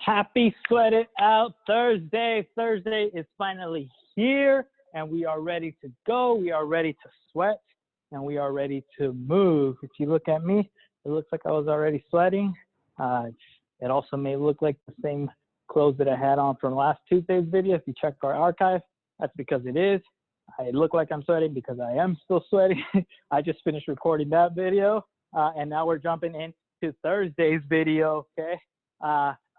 Happy Sweat It Out Thursday. Thursday is finally here, and we are ready to go. We are ready to sweat, and we are ready to move. If you look at me, it looks like I was already sweating. It also may look like the same clothes that I had on from last Tuesday's video. If you check our archive, that's because it is. I look like I'm sweating because I am still sweating. I just finished recording that video, and now we're jumping into Thursday's video, okay?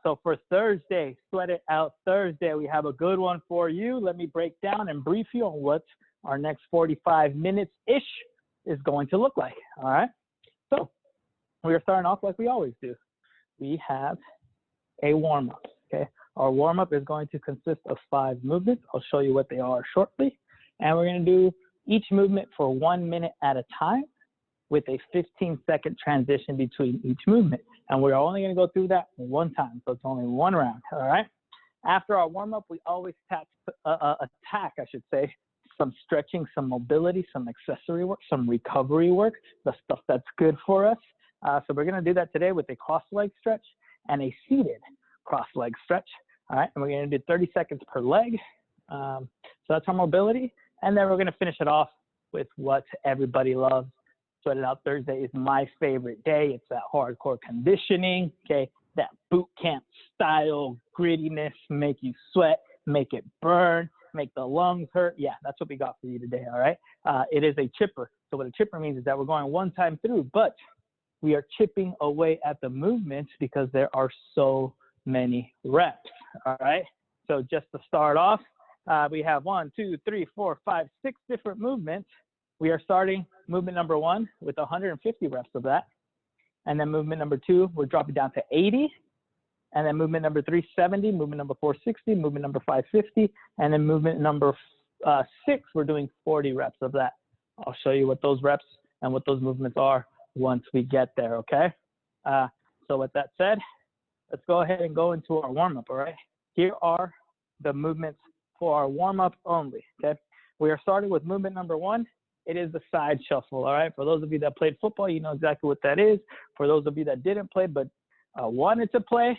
So for Thursday, Sweat It Out Thursday, we have a good one for you. Let me break down and brief you on what our next 45 minutes-ish is going to look like, all right? So we are starting off like we always do. We have a warm-up, okay? Our warm-up is going to consist of 5 movements. I'll show you what they are shortly. And we're going to do each movement for 1 minute at a time with a 15-second transition between each movement. And we're only going to go through that one time, so it's only one round, all right? After our warm-up, we always attack, some stretching, some mobility, some accessory work, some recovery work, the stuff that's good for us. So we're going to do that today with a cross-leg stretch and a seated cross-leg stretch, all right? And we're going to do 30 seconds per leg. So that's our mobility. And then we're going to finish it off with what everybody loves. Sweat It Out Thursday is my favorite day. It's that hardcore conditioning, okay? That boot camp style grittiness, make you sweat, make it burn, make the lungs hurt. Yeah, that's what we got for you today, all right? It is a chipper. So what a chipper means is that we're going one time through, but we are chipping away at the movements because there are so many reps, all right? So just to start off, we have 1, 2, 3, 4, 5, 6 different movements. We are starting movement number 1 with 150 reps of that. And then movement number 2, we're dropping down to 80. And then movement number 3, 70. Movement number 4, 60. Movement number 5, 50. And then movement number 6, we're doing 40 reps of that. I'll show you what those reps and what those movements are once we get there, okay? So with that said, let's go ahead and go into our warm-up, all right? Here are the movements for our warm-up only, okay? We are starting with movement number 1. It is the side shuffle, all right? For those of you that played football, you know exactly what that is. For those of you that didn't play but wanted to play,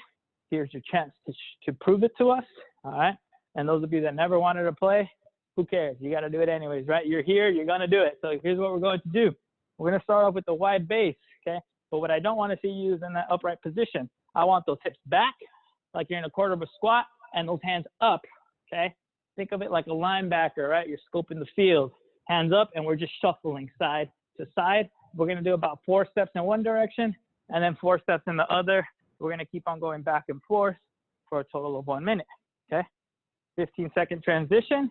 here's your chance to prove it to us, all right? And those of you that never wanted to play, who cares? You got to do it anyways, right? You're here, you're going to do it. So here's what we're going to do. We're going to start off with the wide base, okay? But what I don't want to see you is in that upright position. I want those hips back, like you're in a quarter of a squat, and those hands up, okay? Think of it like a linebacker, right? You're scoping the field. Hands up, and we're just shuffling side to side. We're going to do about 4 steps in one direction and then 4 steps in the other. We're going to keep on going back and forth for a total of 1 minute, okay? 15-second transition.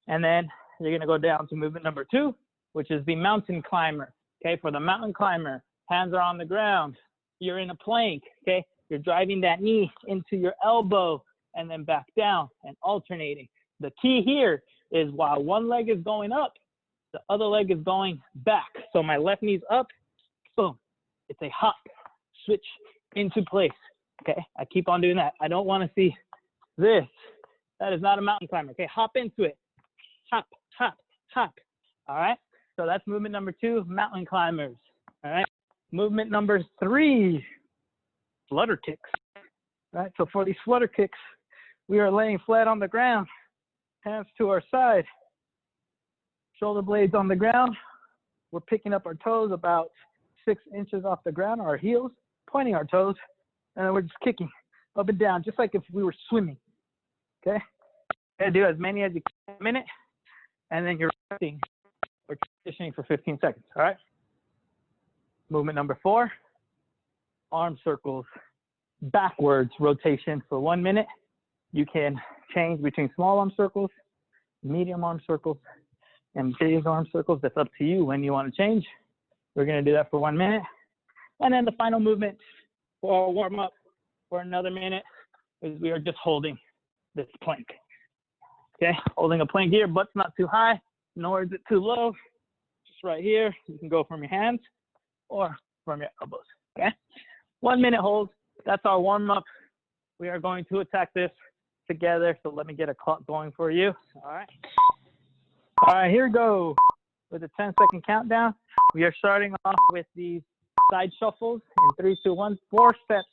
And then you're going to go down to movement number 2, which is the mountain climber, okay? For the mountain climber, hands are on the ground. You're in a plank, okay? You're driving that knee into your elbow and then back down and alternating. The key here is while one leg is going up, the other leg is going back. So my left knee's up, boom. It's a hop, switch into place, okay? I keep on doing that. I don't want to see this. That is not a mountain climber, okay? Hop into it, hop, hop, hop, all right? So that's movement number 2, mountain climbers, all right? Movement number 3, flutter kicks, all right? So for these flutter kicks, we are laying flat on the ground. Hands to our side, shoulder blades on the ground. We're picking up our toes about 6 inches off the ground, our heels, pointing our toes, and then we're just kicking up and down, just like if we were swimming, okay? And do as many as you can in a minute, and then you're resting or transitioning for 15 seconds, all right? Movement number 4, arm circles, backwards rotation for 1 minute. You can change between small arm circles, medium arm circles, and big arm circles. That's up to you when you want to change. We're going to do that for 1 minute. And then the final movement for our warm up for another minute is we are just holding this plank. Okay, holding a plank here, butt's not too high, nor is it too low. Just right here. You can go from your hands or from your elbows. Okay, 1 minute hold. That's our warm up. We are going to attack this together. So let me get a clock going for you. All right. All right, here we go. With a 10-second countdown, we are starting off with these side shuffles in 3, 2, 1, 4 steps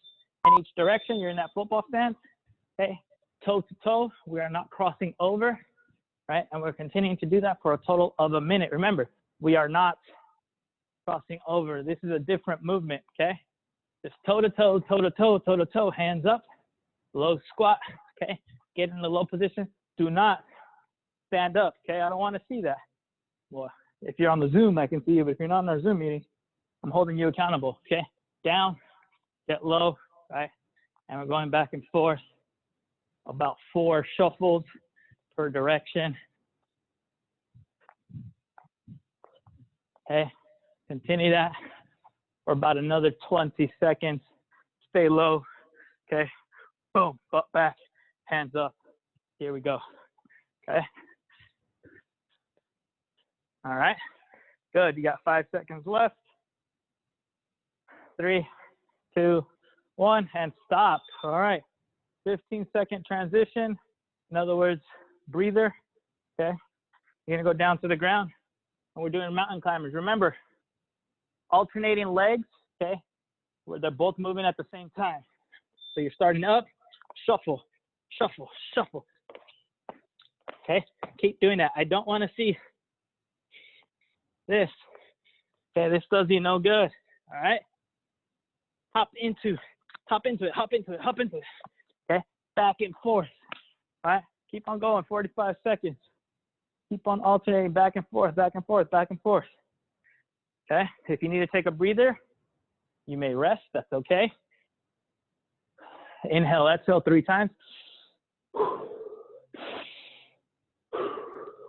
in each direction. You're in that football stance, okay? Toe to toe, we are not crossing over, right? And we're continuing to do that for a total of a minute. Remember, we are not crossing over. This is a different movement, okay? Just toe to toe, toe to toe, toe to toe, hands up, low squat, okay? Get in the low position. Do not stand up, okay? I don't want to see that. Well, if you're on the Zoom, I can see you, but if you're not in our Zoom meeting, I'm holding you accountable, okay? Down, get low, right? And we're going back and forth, about 4 shuffles per direction. Okay, continue that for about another 20 seconds. Stay low, okay? Boom, butt back, hands up. Here we go, okay? All right, good. You got 5 seconds left. 3, 2, 1, and stop. All right, 15-second transition. In other words, breather, okay? You're gonna go down to the ground, and we're doing mountain climbers. Remember, alternating legs, okay? Where they're both moving at the same time. So you're starting up, shuffle, shuffle, shuffle. Okay, keep doing that. I don't want to see this. Okay, this does you no good. All right, hop into it, hop into it, hop into it. Okay, back and forth. All right, keep on going. 45 seconds. Keep on alternating back and forth, back and forth, back and forth. Okay, if you need to take a breather, you may rest. That's okay. Inhale, exhale 3 times.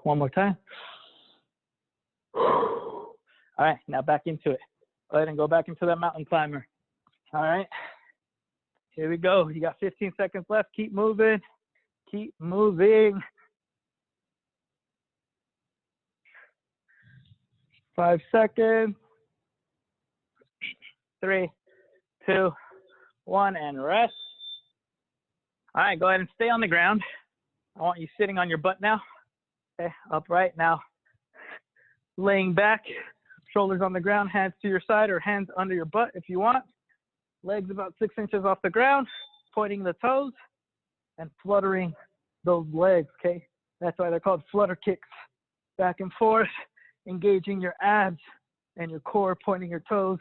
One more time. All right, now back into it. Go ahead and go back into that mountain climber. All right, here we go. You got 15 seconds left. Keep moving. Keep moving. 5 seconds. 3, 2, 1, and rest. All right, go ahead and stay on the ground. I want you sitting on your butt now. Okay, upright now. Laying back, shoulders on the ground, hands to your side or hands under your butt if you want. Legs about 6 inches off the ground, pointing the toes and fluttering those legs, okay? That's why they're called flutter kicks. Back and forth, engaging your abs and your core, pointing your toes,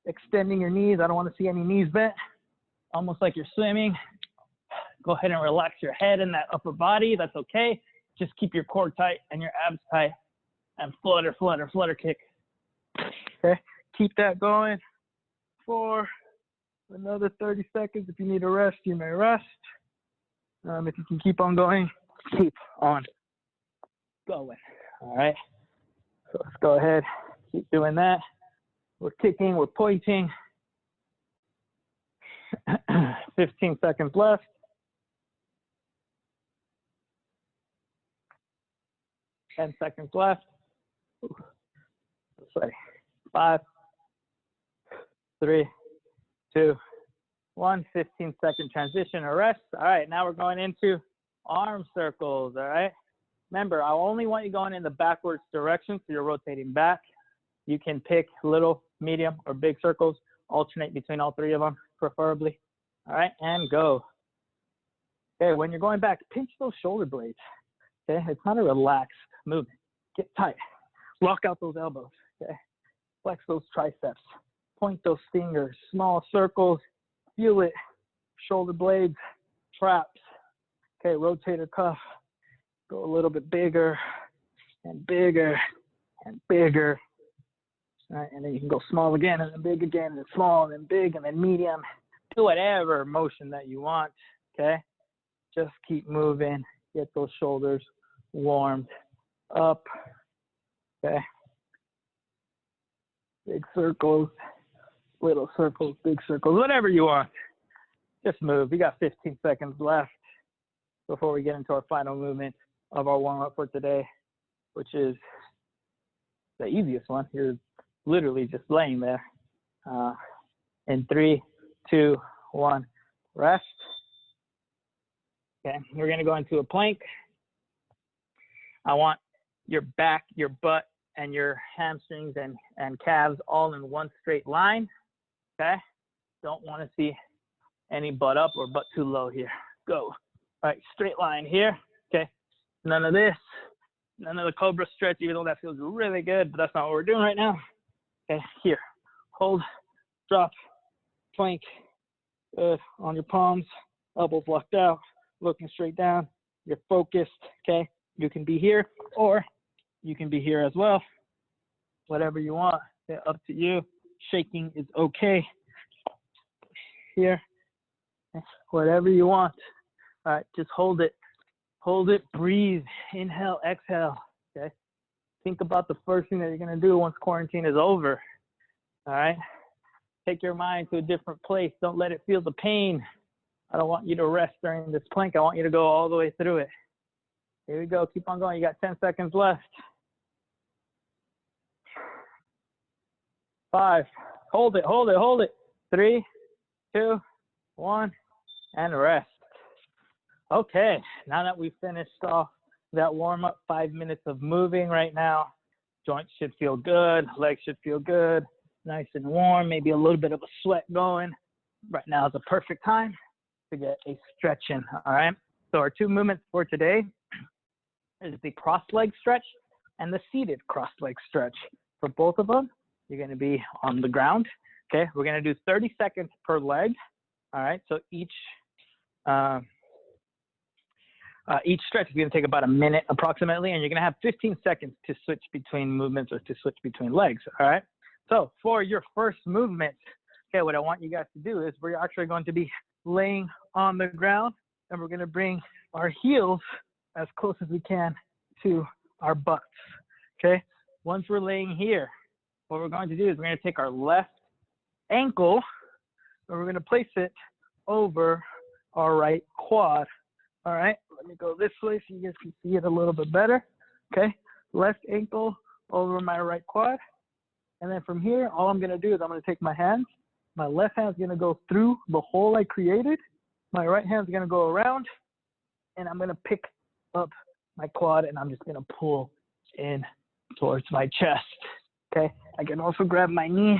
extending your knees. I don't want to see any knees bent, almost like you're swimming. Go ahead and relax your head and that upper body. That's okay. Just keep your core tight and your abs tight and flutter, flutter, flutter kick. Okay, keep that going for another 30 seconds. If you need a rest, you may rest. If you can keep on going, keep on going. All right, so let's go ahead, keep doing that. We're kicking, we're pointing. 15 seconds left. 10 seconds left. Sorry. 5, 3, 2, 1. 15-second transition or rest. All right, now we're going into arm circles. All right. Remember, I only want you going in the backwards direction, so you're rotating back. You can pick little, medium, or big circles. Alternate between all 3 of them, preferably. All right, and go. Okay, when you're going back, pinch those shoulder blades. Okay, it's not a relaxed movement. Get tight. Lock out those elbows. Okay, flex those triceps. Point those fingers. Small circles. Feel it. Shoulder blades. Traps. Okay, rotator cuff. Go a little bit bigger and bigger and bigger. All right, and then you can go small again and then big again and then small and then big and then medium. Do whatever motion that you want. Okay, just keep moving. Get those shoulders warmed up. Okay. Big circles, little circles, big circles, whatever you want. Just move. We got 15 seconds left before we get into our final movement of our warm-up for today, which is the easiest one. You're literally just laying there. In 3, 2, 1, rest. Okay, we're gonna go into a plank. I want your back, your butt, and your hamstrings and calves all in one straight line, okay? Don't want to see any butt up or butt too low here. Go. All right, straight line here. Okay, none of this, none of the cobra stretch, even though that feels really good, but that's not what we're doing right now. Okay, here, hold, drop, plank, good, on your palms, elbows locked out, looking straight down, you're focused, okay? You can be here, or you can be here as well, whatever you want, okay, up to you. Shaking is okay. Here, whatever you want. All right, just hold it, breathe, inhale, exhale, okay? Think about the first thing that you're gonna do once quarantine is over, all right? Take your mind to a different place. Don't let it feel the pain. I don't want you to rest during this plank. I want you to go all the way through it. Here we go, keep on going. You got 10 seconds left. 5, hold it. 3, 2, 1, and rest. Okay, now that we've finished off that warm up, 5 minutes of moving right now, joints should feel good, legs should feel good, nice and warm, maybe a little bit of a sweat going. Right now is the perfect time to get a stretch in, all right? So our 2 movements for today is the cross leg stretch and the seated cross leg stretch. For both of them, you're gonna be on the ground, okay? We're gonna do 30 seconds per leg, all right? So each stretch is gonna take about a minute approximately, and you're gonna have 15 seconds to switch between movements or to switch between legs, all right? So for your first movement, okay, what I want you guys to do is we're actually going to be laying on the ground, and we're gonna bring our heels as close as we can to our butts, okay? Once we're laying here, what we're going to do is we're gonna take our left ankle, and we're gonna place it over our right quad, all right? Let me go this way so you guys can see it a little bit better, okay? Left ankle over my right quad, and then from here, all I'm gonna do is I'm gonna take my hands, my left hand's gonna go through the hole I created, my right hand's gonna go around, and I'm gonna pick up my quad, and I'm just gonna pull in towards my chest, okay? I can also grab my knee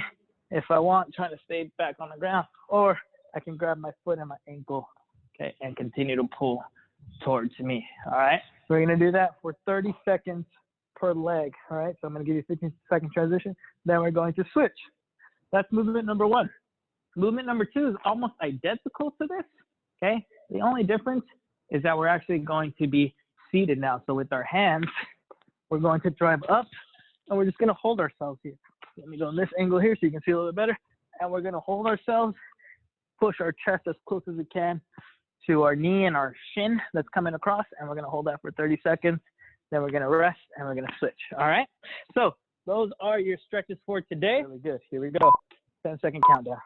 if I want, trying to stay back on the ground, or I can grab my foot and my ankle, okay, and continue to pull towards me, all right? We're gonna do that for 30 seconds per leg, all right? So I'm gonna give you a 15-second transition, then we're going to switch. That's movement number 1. Movement number 2 is almost identical to this, okay? The only difference is that we're actually going to be seated now. So with our hands, we're going to drive up, and we're just gonna hold ourselves here. Let me go in this angle here so you can see a little bit better. And we're gonna hold ourselves, push our chest as close as we can to our knee and our shin that's coming across, and we're gonna hold that for 30 seconds. Then we're gonna rest, and we're gonna switch, all right? So those are your stretches for today. Really good, here we go. 10-second countdown.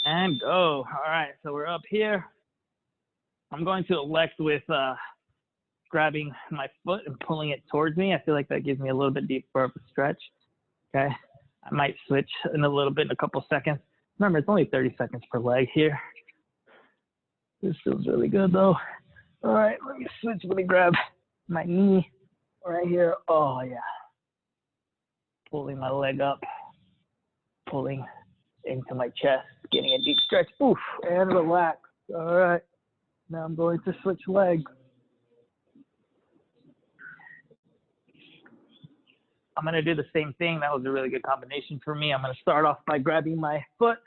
And go. All right, so we're up here. I'm going to elect with grabbing my foot and pulling it towards me. I feel like that gives me a little bit deeper of a stretch, okay? I might switch in a little bit in a couple seconds. Remember, it's only 30 seconds per leg here. This feels really good though. All right, let me switch. Let me grab my knee right here. Oh yeah. Pulling my leg up, pulling into my chest, getting a deep stretch. Oof, and relax. All right, now I'm going to switch legs. I'm gonna do the same thing. That was a really good combination for me. I'm gonna start off by grabbing my foot,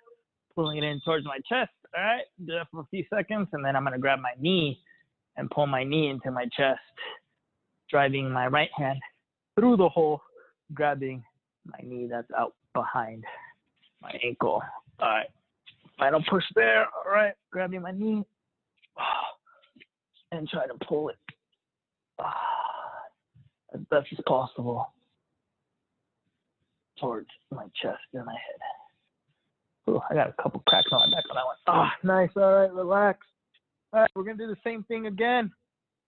pulling it in towards my chest. All right, do that for a few seconds, and then I'm gonna grab my knee and pull my knee into my chest, driving my right hand through the hole, grabbing my knee that's out behind my ankle. All right, final push there. All right, grabbing my knee and try to pull it as best as possible towards my chest and my head. Ooh, I got a couple cracks on my back on that one. Oh, nice. All right, relax. All right, we're going to do the same thing again,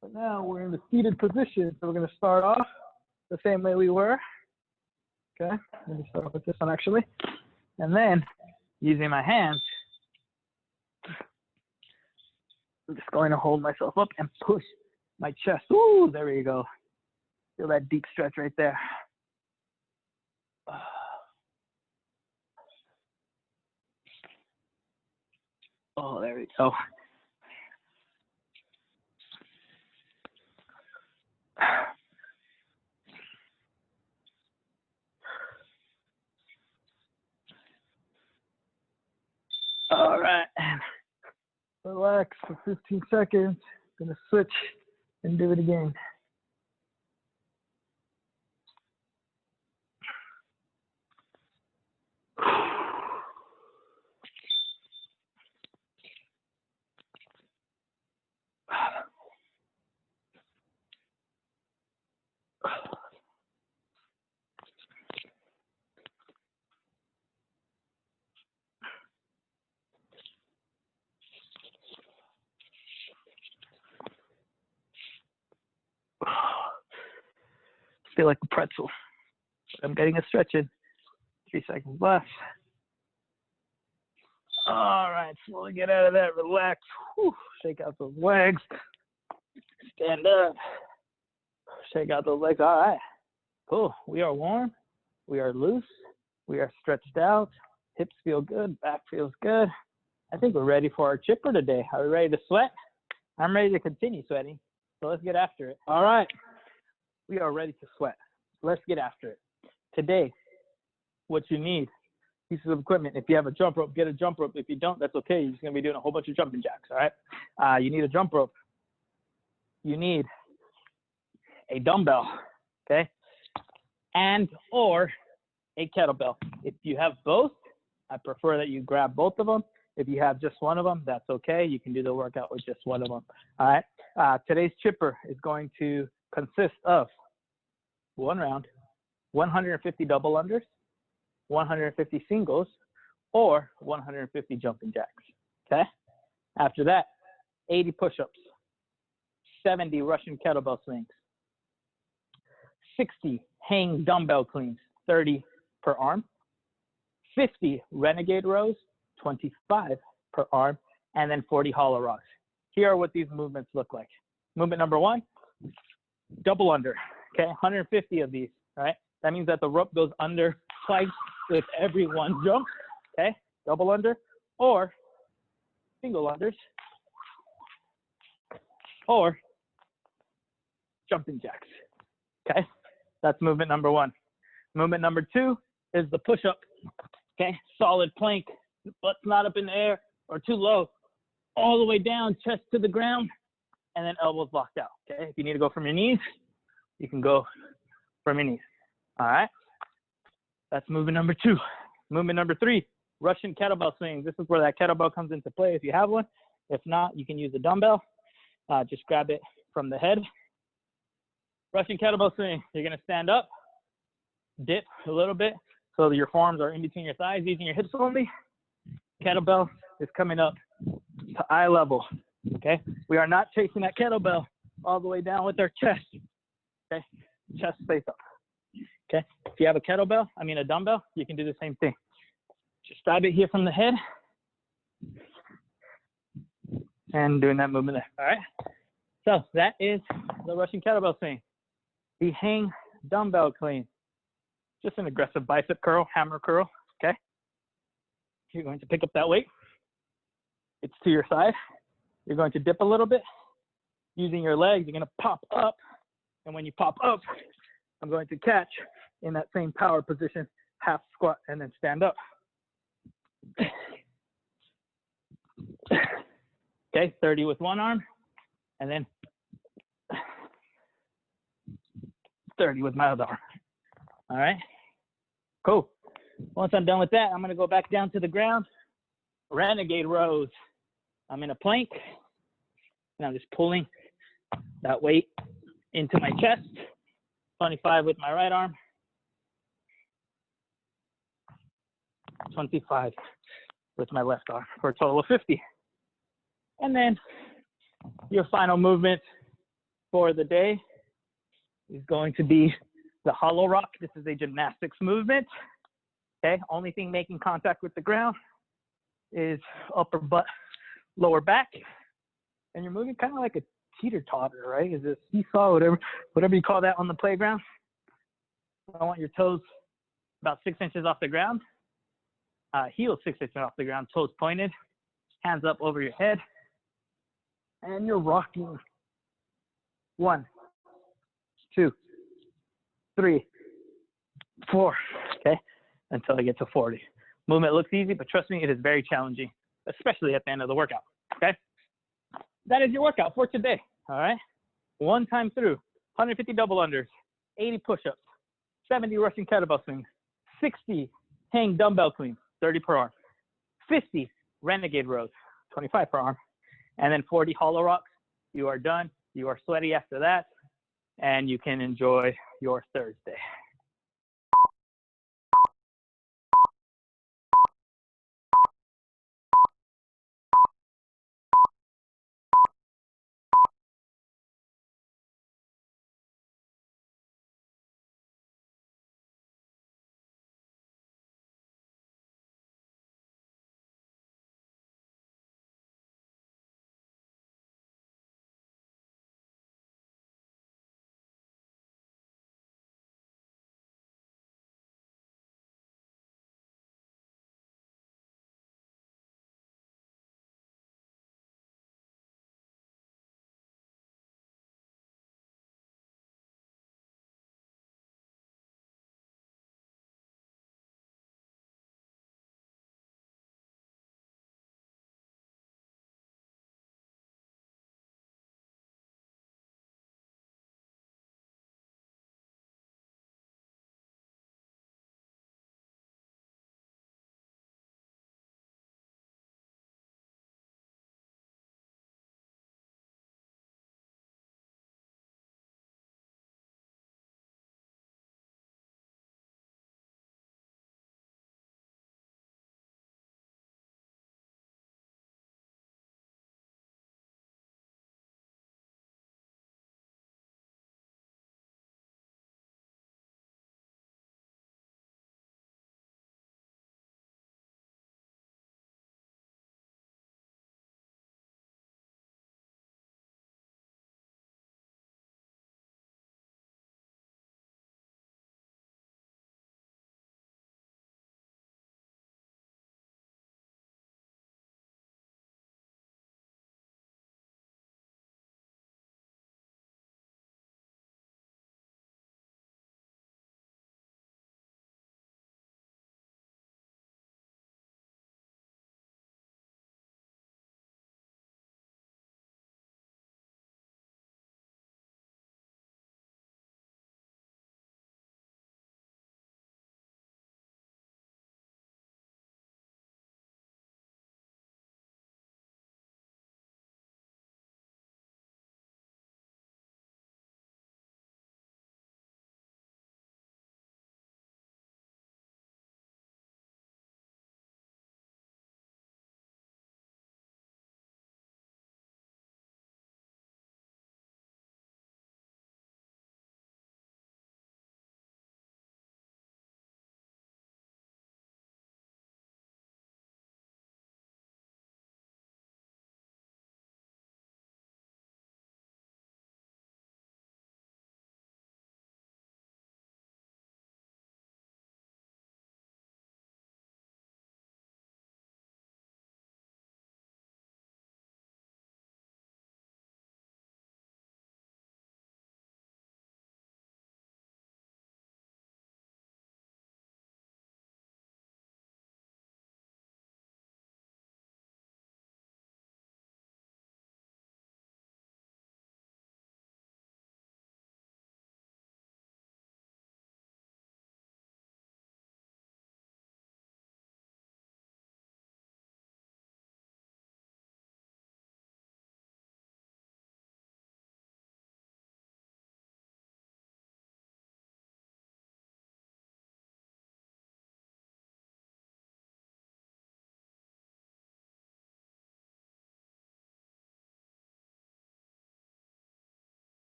but now we're in the seated position. So we're going to start off the same way we were. Okay, let me start off with this one actually. And then using my hands, I'm just going to hold myself up and push my chest. Ooh, there we go. Feel that deep stretch right there. Oh, there we go. All right, relax for 15 seconds. Gonna switch and do it again. Feel like a pretzel. I'm getting a stretch in. 3 seconds left. All right, slowly get out of that. Relax. Whew. Shake out those legs. Stand up. Shake out those legs. All right. Cool. We are warm. We are loose. We are stretched out. Hips feel good. Back feels good. I think we're ready for our chipper today. Are we ready to sweat? I'm ready to continue sweating. So let's get after it. All right. We are ready to sweat. Let's get after it. Today, what you need, pieces of equipment. If you have a jump rope, get a jump rope. If you don't, that's okay. You're just going to be doing a whole bunch of jumping jacks, all right? You need a jump rope. You need a dumbbell, okay? And or a kettlebell. If you have both, I prefer that you grab both of them. If you have just one of them, that's okay. You can do the workout with just one of them, all right? Today's chipper is going to consist of one round, 150 double unders, 150 singles, or 150 jumping jacks, okay? After that, 80 push-ups, 70 Russian kettlebell swings, 60 hang dumbbell cleans, 30 per arm, 50 renegade rows, 25 per arm, and then 40 hollow rocks. Here are what these movements look like. Movement number one, double under, okay? 150 of these, all right? That means that the rope goes under twice with every one jump, okay? Double under or single unders or jumping jacks, okay? That's movement number one. Movement number two is the push-up, okay? Solid plank, butt's not up in the air or too low, all the way down, chest to the ground, and then elbows locked out, okay? If you need to go from your knees, you can go from your knees, all right? That's movement number two. Movement number three, Russian kettlebell swings. This is where that kettlebell comes into play if you have one. If not, you can use a dumbbell. Just grab it from the head. Russian kettlebell swing, you're gonna stand up, dip a little bit so that your forearms are in between your thighs, using your hips only. Kettlebell is coming up to eye level, okay? We are not chasing that kettlebell all the way down with our chest, okay? Chest face up, okay? If you have a dumbbell, you can do the same thing. Just grab it here from the head and doing that movement there, all right? So that is the Russian kettlebell swing. The hang dumbbell clean, just an aggressive bicep curl, hammer curl, okay? You're going to pick up that weight. It's to your side. You're going to dip a little bit. Using your legs, you're going to pop up. And when you pop up, I'm going to catch in that same power position, half squat, and then stand up. Okay, 30 with one arm, and then 30 with my other arm. All right, cool. Once I'm done with that, I'm gonna go back down to the ground. Renegade rows. I'm in a plank, and I'm just pulling that weight into my chest. 25 with my right arm. 25 with my left arm for a total of 50. And then your final movement for the day is going to be the hollow rock. This is a gymnastics movement. Okay, only thing making contact with the ground is upper butt, lower back. And you're moving kind of like a teeter-totter, right? Is it seesaw, whatever you call that on the playground? I want your toes about 6 inches off the ground, heels 6 inches off the ground, toes pointed, hands up over your head, and you're rocking. 1, 2, 3, 4, okay, until I get to 40. Movement looks easy, but trust me, it is very challenging, especially at the end of the workout, okay? That is your workout for today, all right? 1 time through, 150 double unders, 80 push-ups, 70 Russian kettlebell swings, 60 hang dumbbell cleans, 30 per arm, 50 renegade rows, 25 per arm, and then 40 hollow rocks. You are done. You are sweaty after that, and you can enjoy your Thursday.